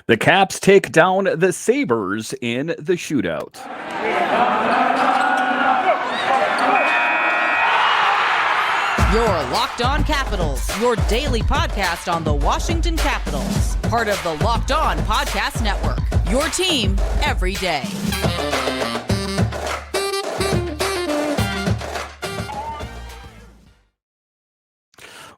The Caps take down the Sabres in the shootout. Your Locked On Capitals, your daily podcast on the Washington Capitals. Part of the Locked On Podcast Network, your team every day.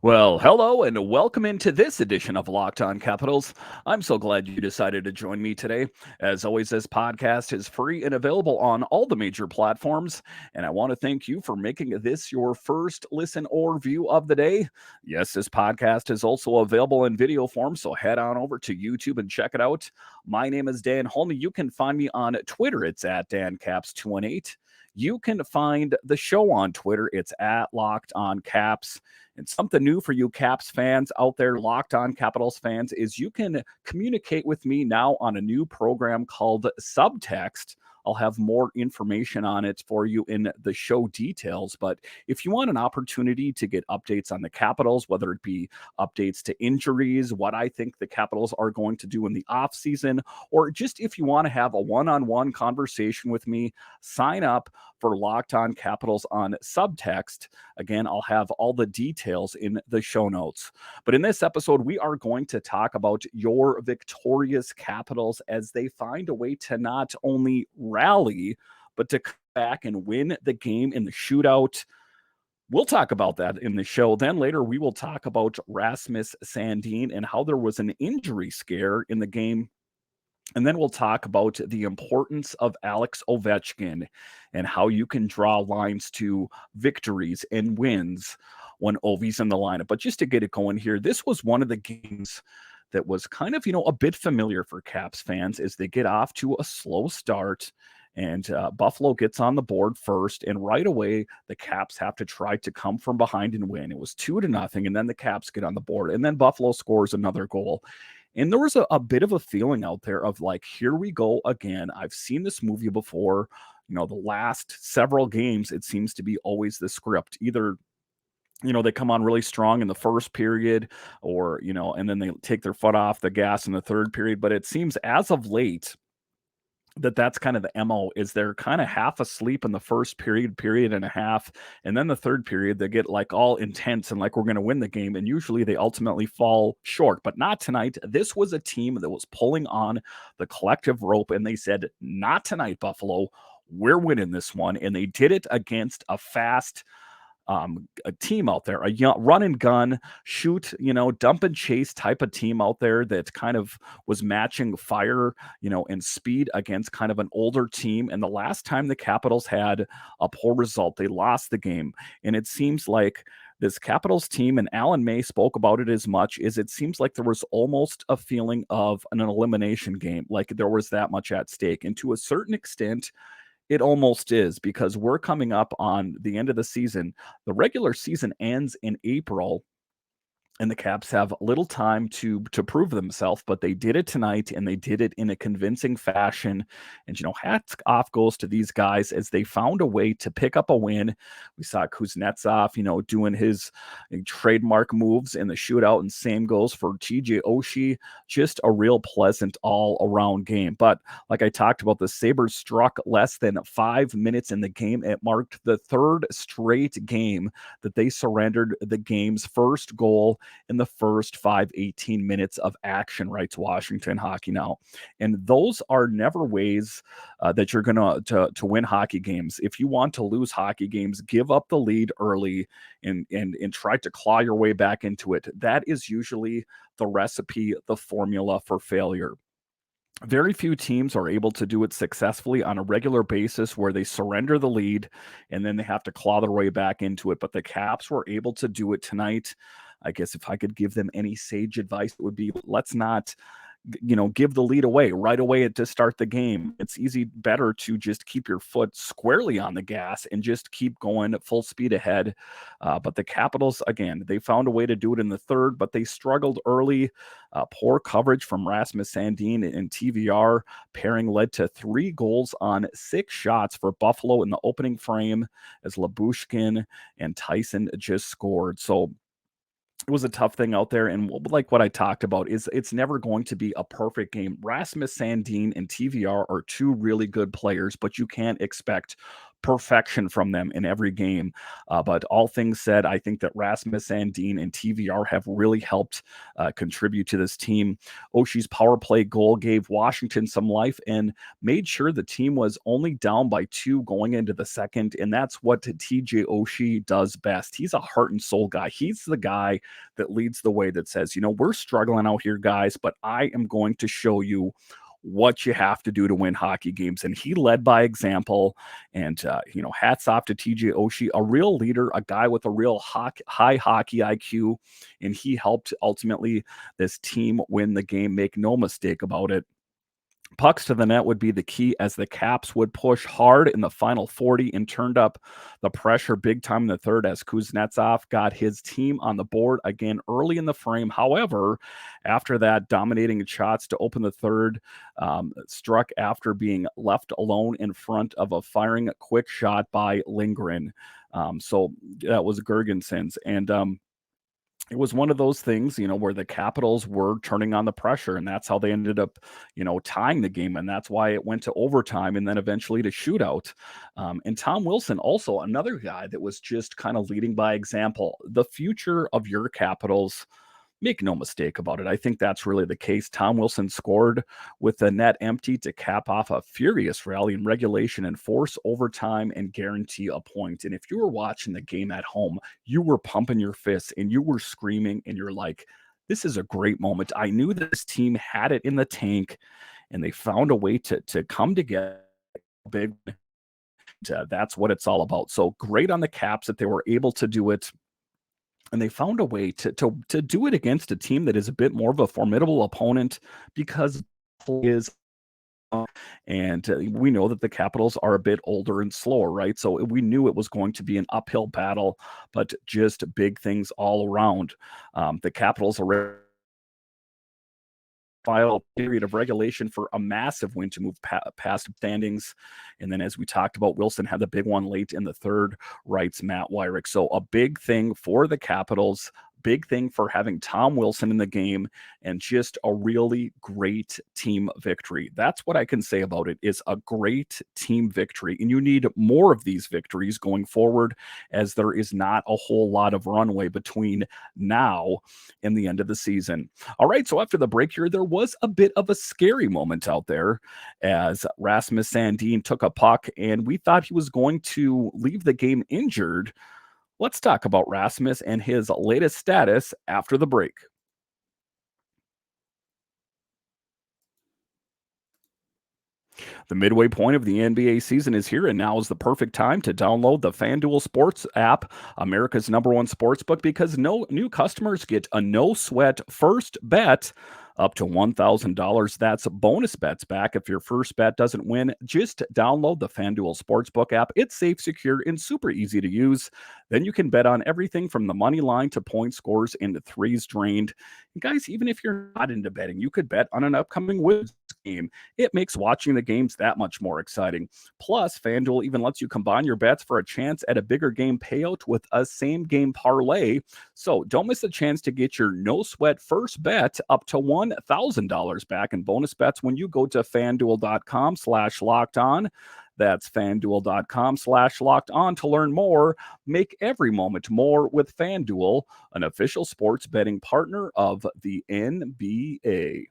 Well, hello and welcome into this edition of Locked On Capitals. I'm so glad you decided to join me today. As always, this podcast is free and available on all the major platforms, and I want to thank you for making this your first listen or view of the day. Yes, this podcast is also available in video form, so head on over to YouTube and check it out. My name is Dan Holme. You can find me on Twitter. It's at DanCaps218. You can find the show on Twitter. It's at Locked On Caps. And something new for you Caps fans out there, Locked On Capitals fans, is you can communicate with me now on a new program called Subtext. I'll have more information on it for you in the show details. But if you want an opportunity to get updates on the Capitals, whether it be updates to injuries, what I think the Capitals are going to do in the offseason, or just if you want to have a one-on-one conversation with me, sign up for Locked On Capitals on Subtext. Again, I'll have all the details in the show notes. But in this episode, we are going to talk about your victorious Capitals as they find a way to not only rally, but to come back and win the game in the shootout. We'll talk about that in the show. Then later, we will talk about Rasmus Sandin and how there was an injury scare in the game. And then we'll talk about the importance of Alex Ovechkin and how you can draw lines to victories and wins when Ovi's in the lineup. But just to get it going here, this was one of the games that was kind of, a bit familiar for Caps fans as they get off to a slow start. And Buffalo gets on the board first, and right away, the Caps have to try to come from behind and win. It was 2-0, and then the Caps get on the board, and then Buffalo scores another goal. And there was a bit of a feeling out there of like, here we go again. I've seen this movie before. The last several games, it seems to be always the script. Either, they come on really strong in the first period or, and then they take their foot off the gas in the third period. But it seems as of late, that's kind of the MO is they're kind of half asleep in the first period and a half. And then the third period, they get like all intense and like, we're going to win the game. And usually they ultimately fall short, but not tonight. This was a team that was pulling on the collective rope and they said, not tonight, Buffalo, we're winning this one. And they did it against a fast, a team out there, a young run and gun, shoot, dump and chase type of team out there that kind of was matching fire, and speed against kind of an older team. And the last time the Capitals had a poor result, they lost the game. And it seems like this Capitals team, and Alan May spoke about it as much, is it seems like there was almost a feeling of an elimination game, like there was that much at stake. And to a certain extent, it almost is, because we're coming up on the end of the season. The regular season ends in April, and the Caps have little time to prove themselves, but they did it tonight, and they did it in a convincing fashion. And, hats off goes to these guys as they found a way to pick up a win. We saw Kuznetsov, doing his trademark moves in the shootout, and same goes for TJ Oshie. Just a real pleasant all-around game. But like I talked about, the Sabres struck less than 5 minutes in the game. It marked the third straight game that they surrendered the game's first goal in the first 18 minutes of action, writes Washington Hockey Now. And those are never ways that you're going to win hockey games. If you want to lose hockey games, give up the lead early and try to claw your way back into it. That is usually the recipe, the formula for failure. Very few teams are able to do it successfully on a regular basis where they surrender the lead and then they have to claw their way back into it. But the Caps were able to do it tonight. I guess if I could give them any sage advice, it would be, let's not, give the lead away right away to start the game. It's better to just keep your foot squarely on the gas and just keep going at full speed ahead. But the Capitals, again, they found a way to do it in the third, but they struggled early. Poor coverage from Rasmus Sandin and TVR pairing led to 3 goals on 6 shots for Buffalo in the opening frame as Lyubushkin and Tyson just scored. So it was a tough thing out there, and like what I talked about is it's never going to be a perfect game. Rasmus Sandin and TVR are two really good players, but you can't expect perfection from them in every game. But all things said, I think that Rasmus Sandin and TVR have really helped contribute to this team. Oshie's power play goal gave Washington some life and made sure the team was only down by two going into the second. And that's what TJ Oshie does best. He's a heart and soul guy. He's the guy that leads the way, that says, we're struggling out here, guys, but I am going to show you what you have to do to win hockey games. And he led by example. And, hats off to TJ Oshie, a real leader, a guy with a real high hockey IQ. And he helped ultimately this team win the game. Make no mistake about it. Pucks to the net would be the key, as the Caps would push hard in the final 40 and turned up the pressure big time in the third, as Kuznetsov got his team on the board again early in the frame. However, after that, dominating shots to open the third struck after being left alone in front of a firing quick shot by Lindgren. So that was Gergensons. And it was one of those things, where the Capitals were turning on the pressure, and that's how they ended up, tying the game. And that's why it went to overtime and then eventually to shootout. And Tom Wilson, also another guy that was just kind of leading by example. The future of your Capitals, make no mistake about it, I think that's really the case. Tom Wilson scored with the net empty to cap off a furious rally in regulation and force overtime and guarantee a point. And if you were watching the game at home, you were pumping your fists and you were screaming and you're like, this is a great moment. I knew this team had it in the tank and they found a way to come together big. That's what it's all about. So great on the Caps that they were able to do it. And they found a way to do it against a team that is a bit more of a formidable opponent, because is and we know that the Capitals are a bit older and slower, right? So we knew it was going to be an uphill battle, but just big things all around. The Capitals are final period of regulation for a massive win to move past standings. And then, as we talked about, Wilson had the big one late in the third, writes Matt Wyrick. So a big thing for the Capitals, big thing for having Tom Wilson in the game, and just a really great team victory. That's what I can say about it, is a great team victory. And you need more of these victories going forward, as there is not a whole lot of runway between now and the end of the season. All right, so after the break here, there was a bit of a scary moment out there, as Rasmus Sandin took a puck and we thought he was going to leave the game injured. Let's talk about Rasmus and his latest status after the break. The midway point of the NBA season is here, and now is the perfect time to download the FanDuel Sports app, America's #1 sportsbook, because no new customers get a no-sweat first bet up to $1,000. That's bonus bets back if your first bet doesn't win. Just download the FanDuel Sportsbook app. It's safe, secure, and super easy to use. Then you can bet on everything from the money line to point scores and threes drained. And guys, even if you're not into betting, you could bet on an upcoming Wizards game. It makes watching the games that much more exciting. Plus, FanDuel even lets you combine your bets for a chance at a bigger game payout with a same game parlay. So don't miss the chance to get your no sweat first bet up to $1,000 back in bonus bets when you go to fanduel.com/locked on. That's fanduel.com/locked on to learn more. Make every moment more with FanDuel, an official sports betting partner of the NBA.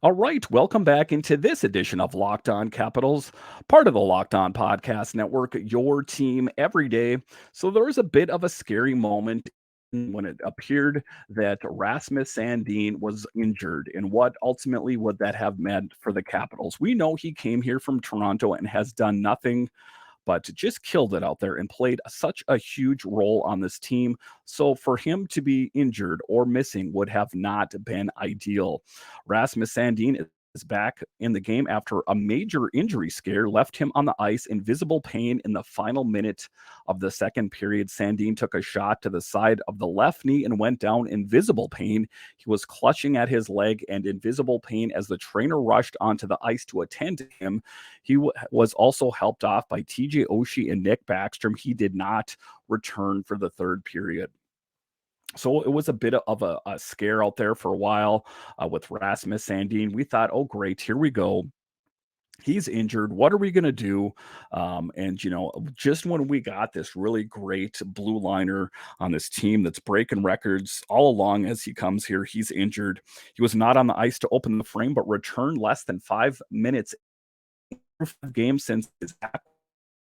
All right, welcome back into this edition of Locked On Capitals, part of the Locked On Podcast Network, your team every day. So there was a bit of a scary moment when it appeared that Rasmus Sandin was injured, and what ultimately would that have meant for the Capitals. We know he came here from Toronto and has done nothing but just killed it out there and played such a huge role on this team. So for him to be injured or missing would have not been ideal. Rasmus Sandin is is back in the game after a major injury scare left him on the ice in visible pain in the final minute of the second period. Sandin took a shot to the side of the left knee and went down in visible pain. He was clutching at his leg and in visible pain as the trainer rushed onto the ice to attend to him. He was also helped off by TJ Oshie and Nick Backstrom. He did not return for the third period. So it was a bit of a scare out there for a while with Rasmus Sandin. We thought, oh, great, here we go. He's injured. What are we going to do? And, just when we got this really great blue liner on this team that's breaking records all along as he comes here, he's injured. He was not on the ice to open the frame, but returned less than 5 minutes game since his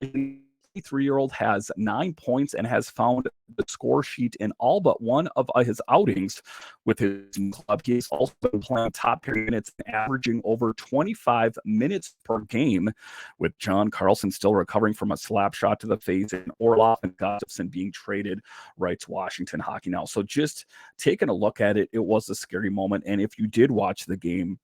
23-year-old has 9 points and has found the score sheet in all but one of his outings with his club. He's also been playing top pair minutes, averaging over 25 minutes per game, with John Carlson still recovering from a slap shot to the face and Orlov and Gustafsson being traded right to Washington Hockey now. So just taking a look at it, it was a scary moment. And if you did watch the game,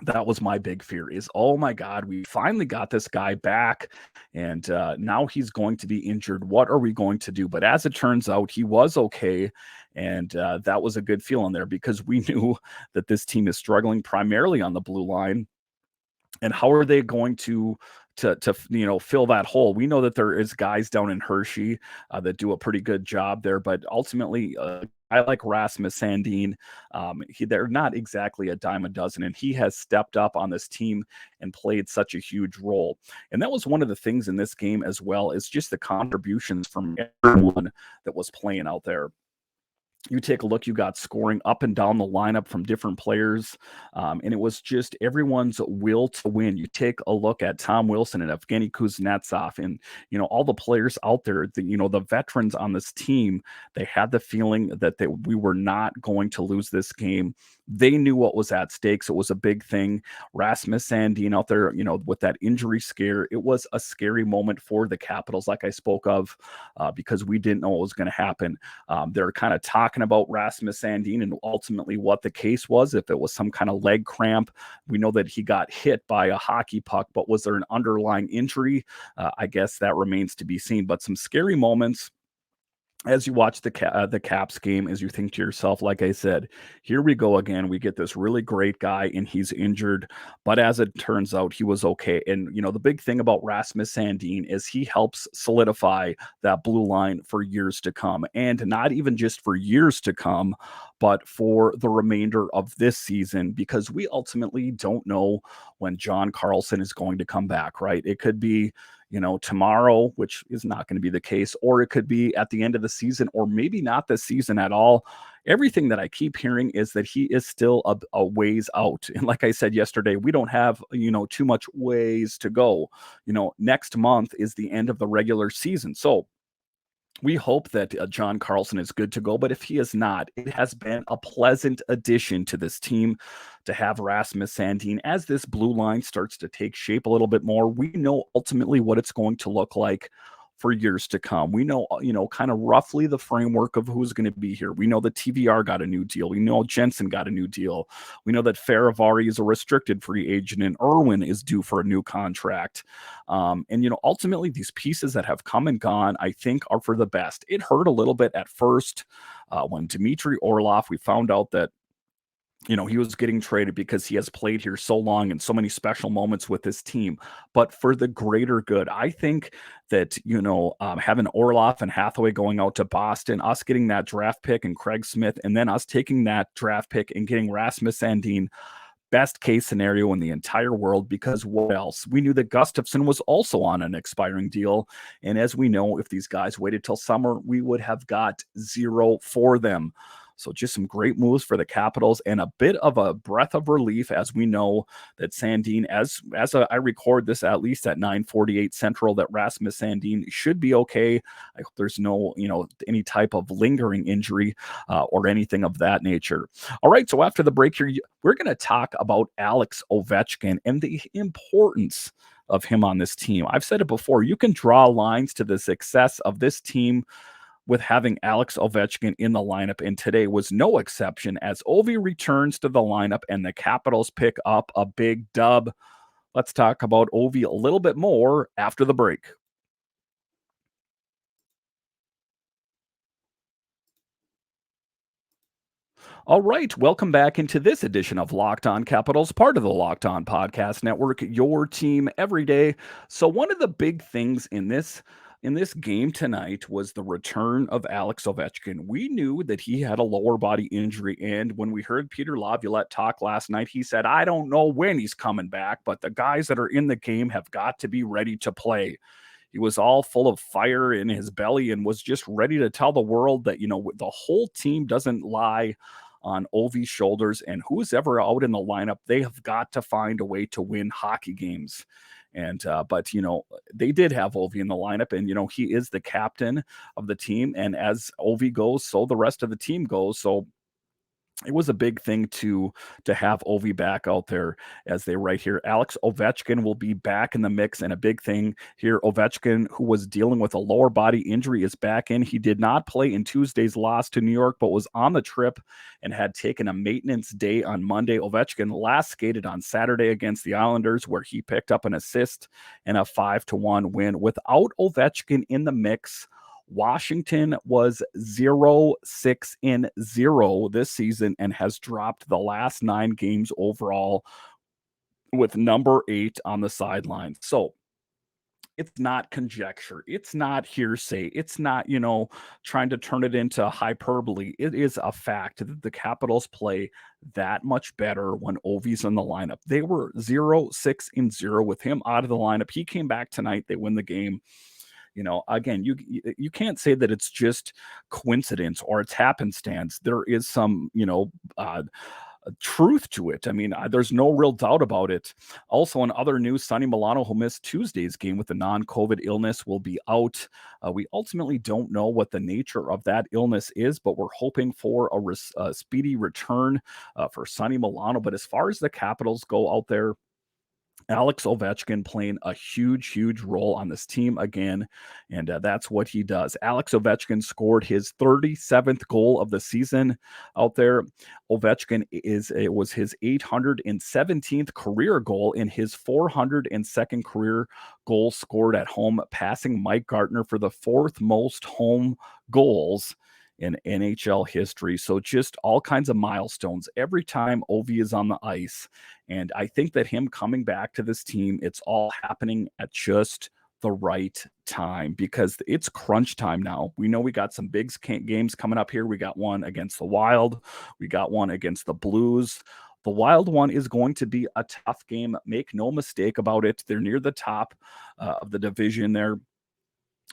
that was my big fear is, oh my God, we finally got this guy back and now he's going to be injured. What are we going to do? But as it turns out, he was okay. And that was a good feeling there because we knew that this team is struggling primarily on the blue line. And how are they going to fill that hole? We know that there is guys down in Hershey that do a pretty good job there, but ultimately I like Rasmus Sandin. They're not exactly a dime a dozen, and he has stepped up on this team and played such a huge role. And that was one of the things in this game as well, is just the contributions from everyone that was playing out there. You take a look, you got scoring up and down the lineup from different players, and it was just everyone's will to win. You take a look at Tom Wilson and Evgeny Kuznetsov and, all the players out there, the veterans on this team, they had the feeling that we were not going to lose this game. They knew what was at stake, so it was a big thing. Rasmus Sandin out there, with that injury scare, it was a scary moment for the Capitals, like I spoke of, because we didn't know what was going to happen. They're kind of talking about Rasmus Sandin and ultimately what the case was, if it was some kind of leg cramp. We know that he got hit by a hockey puck, but was there an underlying injury? I guess that remains to be seen, but some scary moments as you watch the Caps game, as you think to yourself, like I said, here we go again. We get this really great guy and he's injured, but as it turns out, he was okay. And, the big thing about Rasmus Sandin is he helps solidify that blue line for years to come, and not even just for years to come, but for the remainder of this season, because we ultimately don't know when John Carlson is going to come back, right? It could be tomorrow, which is not going to be the case, or it could be at the end of the season, or maybe not this season at all. Everything that I keep hearing is that he is still a ways out. And like I said yesterday, we don't have, too much ways to go. Next month is the end of the regular season. So we hope that John Carlson is good to go, but if he is not, it has been a pleasant addition to this team to have Rasmus Sandin as this blue line starts to take shape a little bit more. We know ultimately what it's going to look like for years to come. We know, kind of roughly the framework of who's going to be here. We know that TVR got a new deal. We know Jensen got a new deal. We know that Faravari is a restricted free agent and Irwin is due for a new contract. And ultimately these pieces that have come and gone, I think are for the best. It hurt a little bit at first when Dmitry Orlov, we found out that he was getting traded because he has played here so long and so many special moments with this team. But for the greater good, I think that, having Orlov and Hathaway going out to Boston, us getting that draft pick and Craig Smith, and then us taking that draft pick and getting Rasmus Sandin, best case scenario in the entire world, because what else? We knew that Gustafsson was also on an expiring deal. And as we know, if these guys waited till summer, we would have got zero for them. So just some great moves for the Capitals and a bit of a breath of relief, as we know that Sandin, I record this at least at 9:48 Central, that Rasmus Sandin should be okay. I hope there's no, any type of lingering injury or anything of that nature. All right, so after the break here, we're going to talk about Alex Ovechkin and the importance of him on this team. I've said it before, you can draw lines to the success of this team with having Alex Ovechkin in the lineup, and today was no exception as Ovi returns to the lineup and the Capitals pick up a big dub. Let's talk about Ovi a little bit more after the break. All right, welcome back into this edition of Locked On Capitals, part of the Locked On Podcast Network, your team every day. So one of the big things in this game tonight was the return of Alex Ovechkin. We knew that he had a lower body injury, and when we heard Peter Laviolette talk last night, he said, "I don't know when he's coming back, but the guys that are in the game have got to be ready to play." He was all full of fire in his belly and was just ready to tell the world that, the whole team doesn't lie on Ovi's shoulders, and who's ever out in the lineup, they have got to find a way to win hockey games. And but they did have Ovi in the lineup, and he is the captain of the team. And as Ovi goes, so the rest of the team goes. So it was a big thing to have Ovi back out there, as they write here. Alex Ovechkin will be back in the mix, and a big thing here. Ovechkin, who was dealing with a lower body injury, is back in. He did not play in Tuesday's loss to New York, but was on the trip and had taken a maintenance day on Monday. Ovechkin last skated on Saturday against the Islanders, where he picked up an assist and a 5-1 win. Without Ovechkin in the mix, Washington was 0-6-0 this season and has dropped the last 9 games overall, with number 8 on the sidelines. So it's not conjecture. It's not hearsay. It's not, trying to turn it into hyperbole. It is a fact that the Capitals play that much better when Ovi's in the lineup. They were 0-6-0 with him out of the lineup. He came back tonight. They win the game. Again, you can't say that it's just coincidence or it's happenstance. There is some, truth to it. I mean, there's no real doubt about it. Also, in other news, Sonny Milano, who missed Tuesday's game with a non-COVID illness, will be out. We ultimately don't know what the nature of that illness is, but we're hoping for a speedy return for Sonny Milano. But as far as the Capitals go out there, Alex Ovechkin playing a huge, huge role on this team again, and that's what he does. Alex Ovechkin scored his 37th goal of the season out there. It was his 817th career goal and his 402nd career goal scored at home, passing Mike Gartner for the 4th most home goals in NHL history. So just all kinds of milestones every time Ovi is on the ice. And I think that him coming back to this team, it's all happening at just the right time, because it's crunch time now. We know we got some big games coming up here. We got one against the Wild. We got one against the Blues. The Wild one is going to be a tough game. Make no mistake about it. They're near the top of the division there.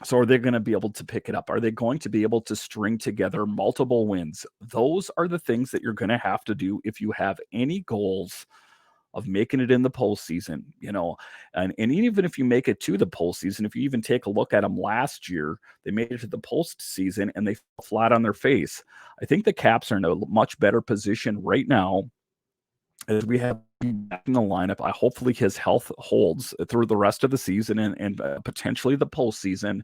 So are they going to be able to pick it up? Are they going to be able to string together multiple wins? Those are the things that you're going to have to do if you have any goals of making it in the postseason, and even if you make it to the postseason, if you even take a look at them last year, they made it to the postseason and they fell flat on their face. I think the Caps are in a much better position right now as we have back in the lineup. Hopefully his health holds through the rest of the season and potentially the postseason.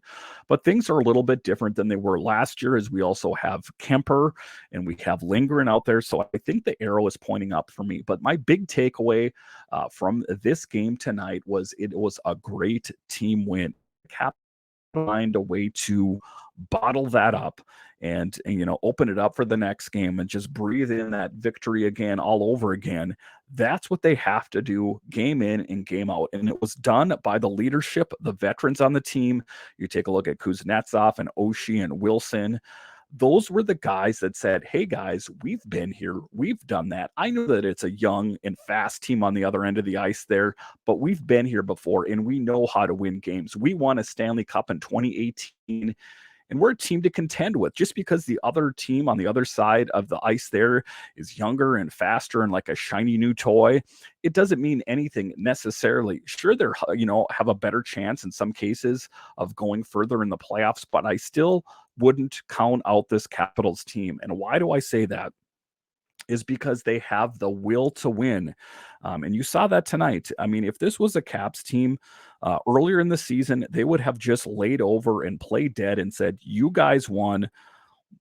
But things are a little bit different than they were last year, as we also have Kemper and we have Lindgren out there. So I think the arrow is pointing up for me. But my big takeaway from this game tonight was it was a great team win. Cap find a way to bottle that up and open it up for the next game and just breathe in that victory again all over again. That's what they have to do game in and game out, and it was done by the leadership, the veterans on the team. You take a look at Kuznetsov and Oshie and Wilson. Those were the guys that said, "Hey guys, we've been here, we've done that. I know that it's a young and fast team on the other end of the ice there, but we've been here before and we know how to win games. We won a Stanley Cup in 2018 and we're a team to contend with. Just because the other team on the other side of the ice there is younger and faster and like a shiny new toy, it doesn't mean anything necessarily. Sure, they're, have a better chance in some cases of going further in the playoffs, but I still wouldn't count out this Capitals team. And why do I say that? is because they have the will to win. And you saw that tonight. I mean, if this was a Caps team earlier in the season, they would have just laid over and played dead and said, "You guys won.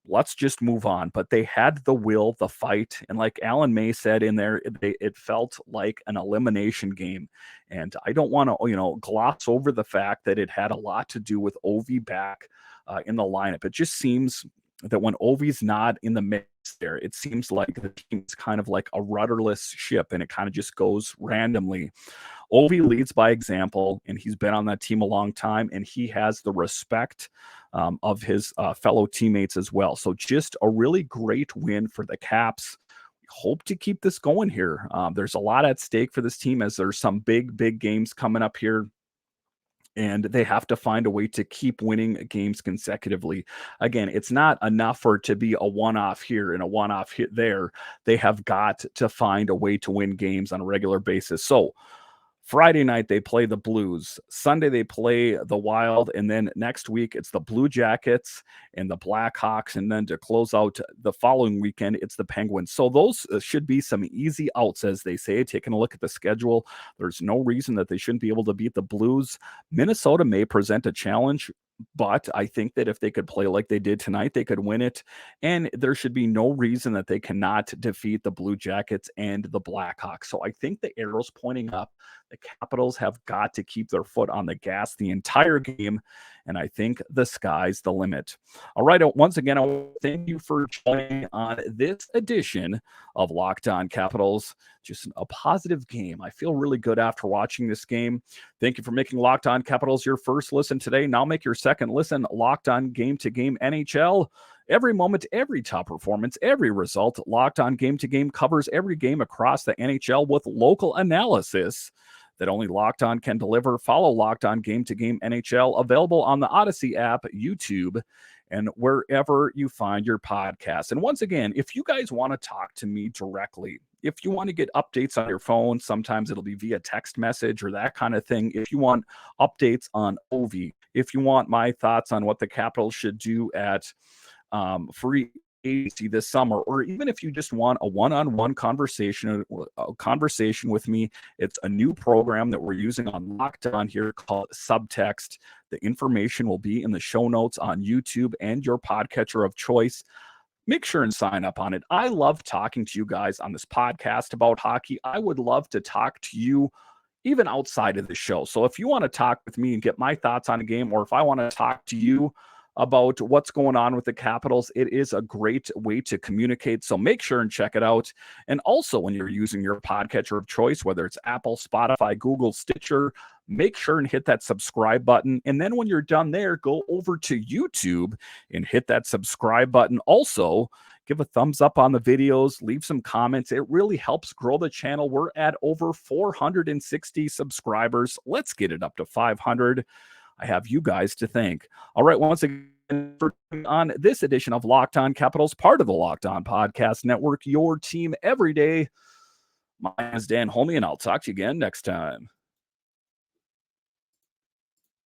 Let's just move on." But they had the will, the fight, and like Alan May said in there, it felt like an elimination game. And I don't want to, gloss over the fact that it had a lot to do with Ovi back in the lineup. It just seems that when Ovi's not in the mix there, it seems like the team's kind of like a rudderless ship, and it kind of just goes randomly. Ovi leads by example, and he's been on that team a long time, and he has the respect of his fellow teammates as well. So just a really great win for the Caps. We hope to keep this going here. There's a lot at stake for this team as there's some big games coming up here, and they have to find a way to keep winning games consecutively. Again, it's not enough for it to be a one-off here and a one-off hit there. They have got to find a way to win games on a regular basis. So Friday night, they play the Blues. Sunday, they play the Wild. And then next week, it's the Blue Jackets and the Blackhawks. And then to close out the following weekend, it's the Penguins. So those should be some easy outs, as they say. Taking a look at the schedule, there's no reason that they shouldn't be able to beat the Blues. Minnesota may present a challenge, but I think that if they could play like they did tonight, they could win it. And there should be no reason that they cannot defeat the Blue Jackets and the Blackhawks. So I think the arrow's pointing up. The Capitals have got to keep their foot on the gas the entire game, and I think the sky's the limit. All right, once again, I want to thank you for joining on this edition of Locked On Capitals. Just a positive game. I feel really good after watching this game. Thank you for making Locked On Capitals your first listen today. Now make your second listen Locked On Game to Game NHL. Every moment, every top performance, every result, Locked On Game to Game covers every game across the NHL with local analysis that only Locked On can deliver. Follow Locked On Game to Game NHL, available on the Odyssey app, YouTube, and wherever you find your podcasts. And once again, if you guys want to talk to me directly, if you want to get updates on your phone, sometimes it'll be via text message or that kind of thing. If you want updates on Ovi, if you want my thoughts on what the Capitals should do at free agency this summer, or even if you just want a one-on-one conversation with me, it's a new program that we're using on Locked On here called Subtext. The information will be in the show notes on YouTube and your podcatcher of choice. Make sure and sign up on it. I love talking to you guys on this podcast about hockey. I would love to talk to you even outside of the show. So if you want to talk with me and get my thoughts on a game, or if I want to talk to you about what's going on with the Capitals, it is a great way to communicate. So make sure and check it out. And also, when you're using your podcatcher of choice, whether it's Apple, Spotify, Google, Stitcher, make sure and hit that subscribe button. And then when you're done there, go over to YouTube and hit that subscribe button. Also, give a thumbs up on the videos, leave some comments. It really helps grow the channel. We're at over 460 subscribers. Let's get it up to 500. I have you guys to thank. All right, once again, for on this edition of Locked On Capitals, part of the Locked On Podcast Network, your team every day. My name is Dan Holme, and I'll talk to you again next time.